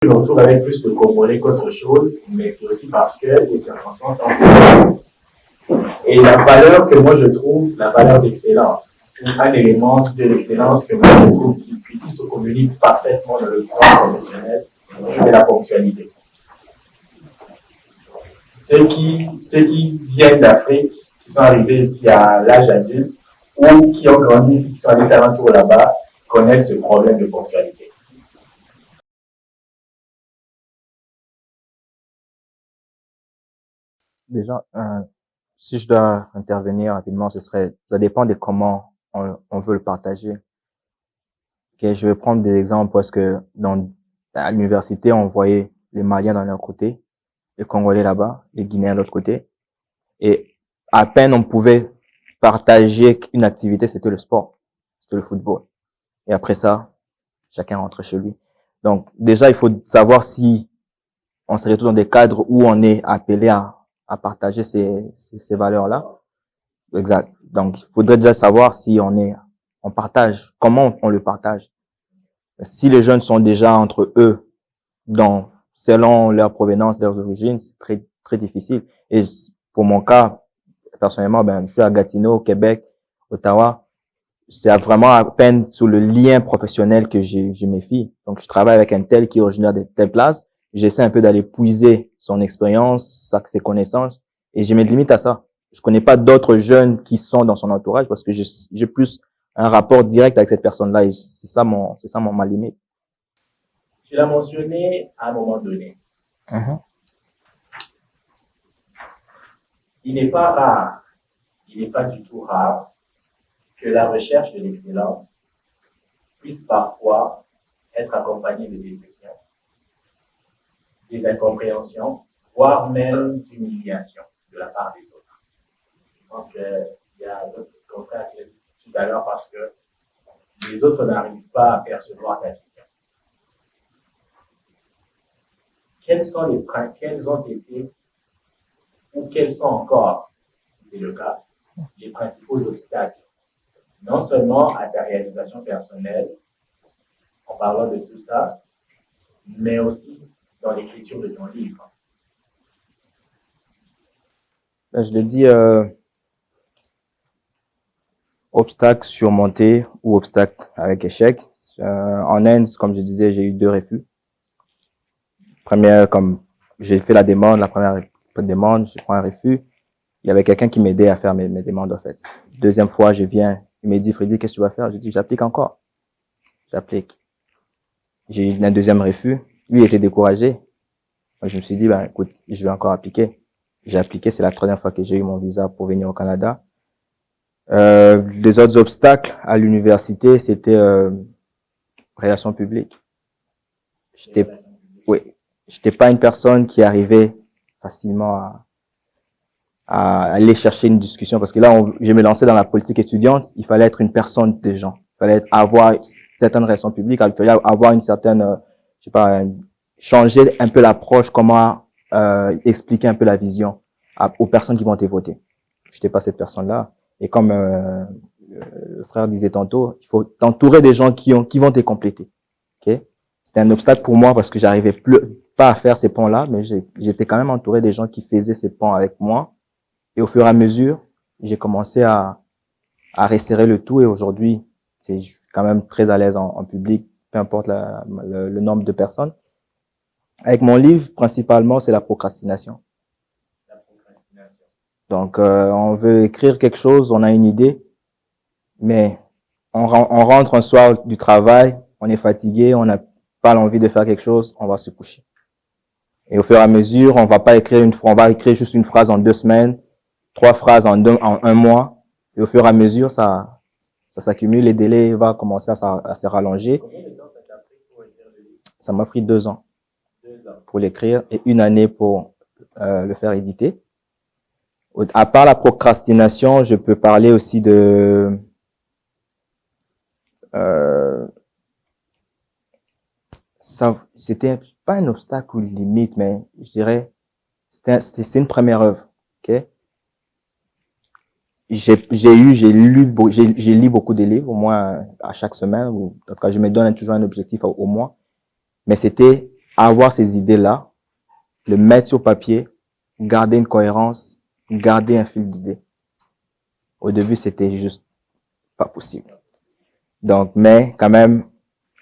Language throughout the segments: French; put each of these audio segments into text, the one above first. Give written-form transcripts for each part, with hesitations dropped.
Je me retrouve avec plus de Congolais qu'autre chose, mais c'est aussi parce que les circonstances sont différentes. Et la valeur que moi je trouve, la valeur d'excellence, un élément de l'excellence que moi je trouve qui se communique parfaitement dans le plan professionnel, c'est la ponctualité. Ceux qui viennent d'Afrique, qui sont arrivés ici à l'âge adulte, ou qui ont grandi ici, qui sont allés faire un tour là-bas, connaissent ce problème de ponctualité. Déjà, si je dois intervenir rapidement, ça dépend de comment on veut le partager. Okay, je vais prendre des exemples parce que à l'université, on voyait les Maliens d'un côté, les Congolais là-bas, les Guinéens de l'autre côté. Et à peine on pouvait partager une activité, c'était le sport, c'était le football. Et après ça, chacun rentre chez lui. Donc déjà, il faut savoir si on se retrouve dans des cadres où on est appelé à partager ces valeurs-là. Exact. Donc, il faudrait déjà savoir si on partage, comment on le partage. Si les jeunes sont déjà entre eux, selon leur provenance, leurs origines, c'est très, très difficile. Et pour mon cas, personnellement, je suis à Gatineau, au Québec, Ottawa. C'est vraiment à peine sous le lien professionnel que je mes filles. Donc, je travaille avec un tel qui est originaire de telle place. J'essaie un peu d'aller puiser son expérience, ses connaissances, et je me limite à ça. Je connais pas d'autres jeunes qui sont dans son entourage parce que j'ai plus un rapport direct avec cette personne-là et c'est ça ma limite. Tu l'as mentionné à un moment donné. Il n'est pas rare, il n'est pas du tout rare que la recherche de l'excellence puisse parfois être accompagnée de déceptions, des incompréhensions, voire même d'humiliation de la part des autres. Je pense qu'il y a d'autres confrères qui l'ont dit tout à l'heure parce que les autres n'arrivent pas à percevoir ta vision. Quels ont été, ou quels sont encore, si c'est le cas, les principaux obstacles, non seulement à ta réalisation personnelle, en parlant de tout ça, mais aussi dans l'écriture de ton livre? Je le dis, obstacle surmonté ou obstacle avec échec. En Inde, comme je disais, j'ai eu 2 refus. Première, comme j'ai fait la première demande, je prends un refus. Il y avait quelqu'un qui m'aidait à faire mes demandes, en fait. Deuxième fois, je viens, il me dit, Freddy, qu'est-ce que tu vas faire? Je dis, j'applique encore. J'applique. J'ai eu un deuxième refus. Lui, il était découragé. Moi, je me suis dit, écoute, je vais encore appliquer. J'ai appliqué, c'est la 3e fois que j'ai eu mon visa pour venir au Canada. Les autres obstacles à l'université, c'était relations publiques. J'étais pas une personne qui arrivait facilement à aller chercher une discussion parce que là, je me lançais dans la politique étudiante, il fallait être une personne des gens. Il fallait avoir certaines relations publiques, il fallait avoir une certaine, changer un peu l'approche, comment expliquer un peu la vision aux personnes qui vont te voter. J'étais pas cette personne-là. Et comme le frère disait tantôt, il faut t'entourer des gens qui vont te compléter. Okay? C'était un obstacle pour moi parce que j'arrivais pas à faire ces ponts-là, mais j'étais quand même entouré des gens qui faisaient ces ponts avec moi. Et au fur et à mesure, j'ai commencé à resserrer le tout et aujourd'hui, je suis quand même très à l'aise en public, peu importe le nombre de personnes. Avec mon livre, principalement, c'est la procrastination. Donc, on veut écrire quelque chose, on a une idée, mais on rentre un soir du travail, on est fatigué, on n'a pas l'envie de faire quelque chose, on va se coucher. Et au fur et à mesure, on va écrire juste une phrase en 2 semaines, 3 phrases en 1 mois, et au fur et à mesure, ça s'accumule, les délais vont commencer à se rallonger. Combien de temps ça t'a pris pour écrire le livre? Ça m'a pris 2 ans. 2 ans. Pour l'écrire et 1 année pour le faire éditer. À part la procrastination, je peux parler aussi de c'était pas un obstacle ou une limite, mais je dirais c'est une première œuvre, ok. J'ai lu beaucoup de livres, au moins à chaque semaine, ou en tout cas je me donne toujours un objectif au mois, mais c'était avoir ces idées-là, le mettre sur papier, garder une cohérence, garder un fil d'idées. Au début, c'était juste pas possible. Donc, mais quand même,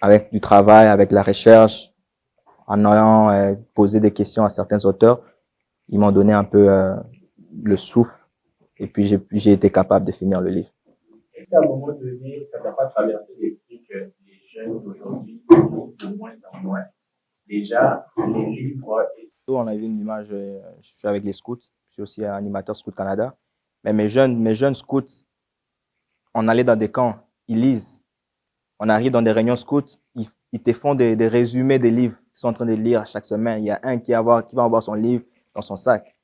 avec du travail, avec la recherche, en ayant posé des questions à certains auteurs, ils m'ont donné un peu le souffle et puis j'ai été capable de finir le livre. Est-ce qu'à un moment donné, ça t'a pas traversé l'esprit que les jeunes d'aujourd'hui lisent de moins en moins? Déjà, les livres. On a vu une image, je suis avec les scouts, je suis aussi animateur Scout Canada, mais mes jeunes scouts, on allait dans des camps, ils lisent. On arrive dans des réunions scouts, ils te font des résumés des livres qu'ils sont en train de lire chaque semaine. Il y a un qui va avoir son livre dans son sac.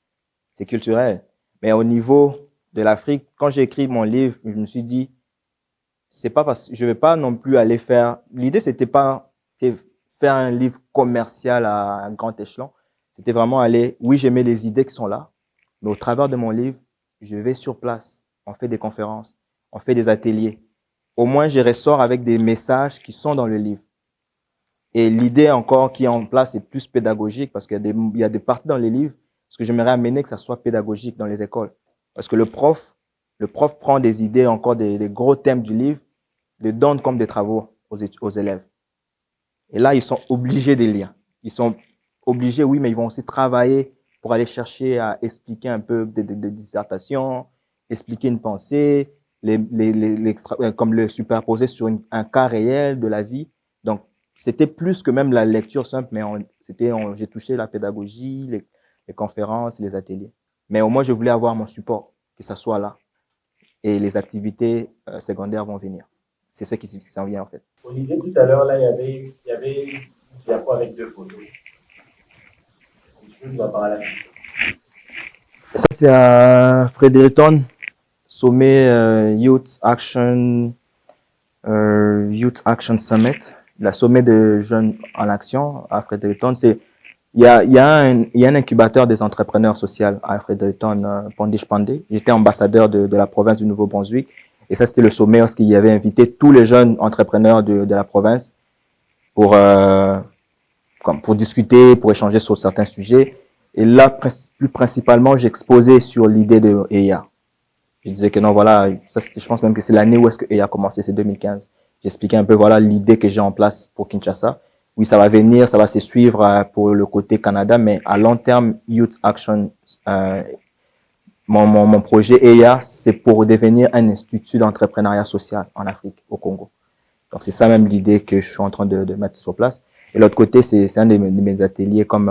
C'est culturel. Mais au niveau de l'Afrique, quand j'ai écrit mon livre, je me suis dit, c'est pas parce que je vais pas non plus aller faire. L'idée, c'était pas faire un livre commercial à un grand échelon. C'était vraiment aller, oui, j'aimais les idées qui sont là, mais au travers de mon livre, je vais sur place. On fait des conférences, on fait des ateliers. Au moins, je ressors avec des messages qui sont dans le livre. Et l'idée encore qui est en place est plus pédagogique parce qu'il y a des parties dans les livres, parce que j'aimerais amener que ça soit pédagogique dans les écoles. Parce que le prof prend des idées, encore des gros thèmes du livre, les donne comme des travaux aux élèves. Et là, ils sont obligés de lire. Ils sont obligés, oui, mais ils vont aussi travailler pour aller chercher à expliquer un peu des dissertations, expliquer une pensée, comme le superposer sur un cas réel de la vie. Donc, c'était plus que même la lecture simple, mais j'ai touché la pédagogie, les conférences, les ateliers. Mais au moins, je voulais avoir mon support, que ça soit là. Et les activités secondaires vont venir. C'est ça qui s'en vient, en fait. Olivier, tout à l'heure, là, il y avait une diapo avec 2 photos. Est-ce que tu peux nous en parler? Ça, c'est à Fredericton, sommet Youth Action Summit, le sommet de jeunes en action à Fredericton. Il y a un incubateur des entrepreneurs sociaux à Fredericton, Pondish Pandey. J'étais ambassadeur de la province du Nouveau-Brunswick. Et ça, c'était le sommet où il y avait invité tous les jeunes entrepreneurs de la province pour discuter, pour échanger sur certains sujets. Et là, plus principalement, j'exposais sur l'idée de EIA. Je disais que non, voilà, ça, je pense même que c'est l'année où est-ce que EIA a commencé, c'est 2015. J'expliquais un peu, voilà, l'idée que j'ai en place pour Kinshasa. Oui, ça va venir, ça va se suivre pour le côté Canada, mais à long terme, Youth Action, mon projet EIA, c'est pour devenir un institut d'entrepreneuriat social en Afrique, au Congo. Donc, c'est ça même l'idée que je suis en train de mettre sur place. Et l'autre côté, c'est un de mes ateliers comme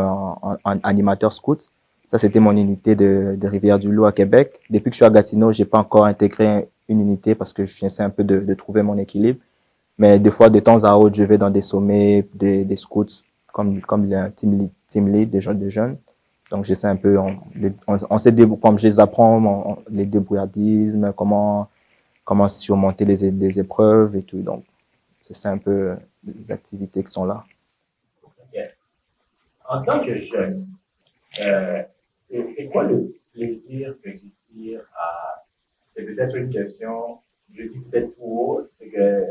animateur scout. Ça, c'était mon unité de Rivière-du-Loup à Québec. Depuis que je suis à Gatineau, j'ai pas encore intégré une unité parce que j'essaie un peu de trouver mon équilibre. Mais des fois, de temps à autre, je vais dans des sommets, des scouts, comme le team lead des jeunes. Donc, j'essaie un peu, comme je les apprends, les débrouillardismes, comment surmonter les épreuves et tout. Donc, c'est un peu les activités qui sont là. Okay. En tant que jeune, c'est quoi le plaisir que tu tires à... C'est peut-être une question, je dis peut-être tout haut, c'est que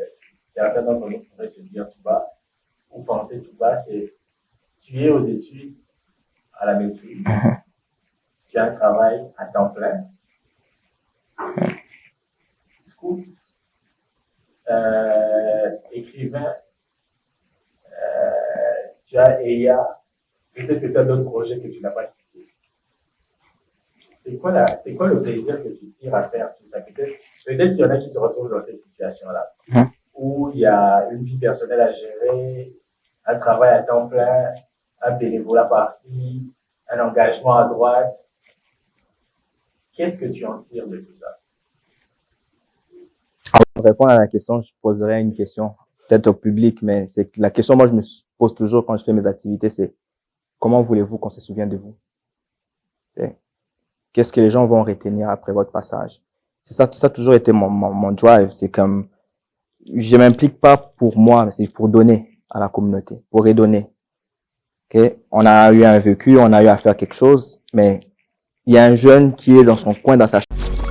certains d'entre nous pourraient se dire tout bas ou penser tout bas, c'est tu es aux études à la maîtrise, tu as un travail à temps plein, scout, écrivain, tu as EIA, peut-être que tu as d'autres projets que tu n'as pas cités. C'est quoi le plaisir que tu tires à faire tout ça? Peut-être qu'il y en a qui se retrouvent dans cette situation-là, où il y a une vie personnelle à gérer, un travail à temps plein, un bénévolat par-ci, un engagement à droite. Qu'est-ce que tu en tires de tout ça? Pour répondre à la question, je poserai une question peut-être au public, mais c'est la question moi je me pose toujours quand je fais mes activités, c'est comment voulez-vous qu'on se souvienne de vous? Qu'est-ce que les gens vont retenir après votre passage? C'est ça a toujours été mon drive. C'est comme, je m'implique pas pour moi, mais c'est pour donner à la communauté, pour redonner. Okay? On a eu un vécu, on a eu à faire quelque chose, mais il y a un jeune qui est dans son coin, dans sa chambre.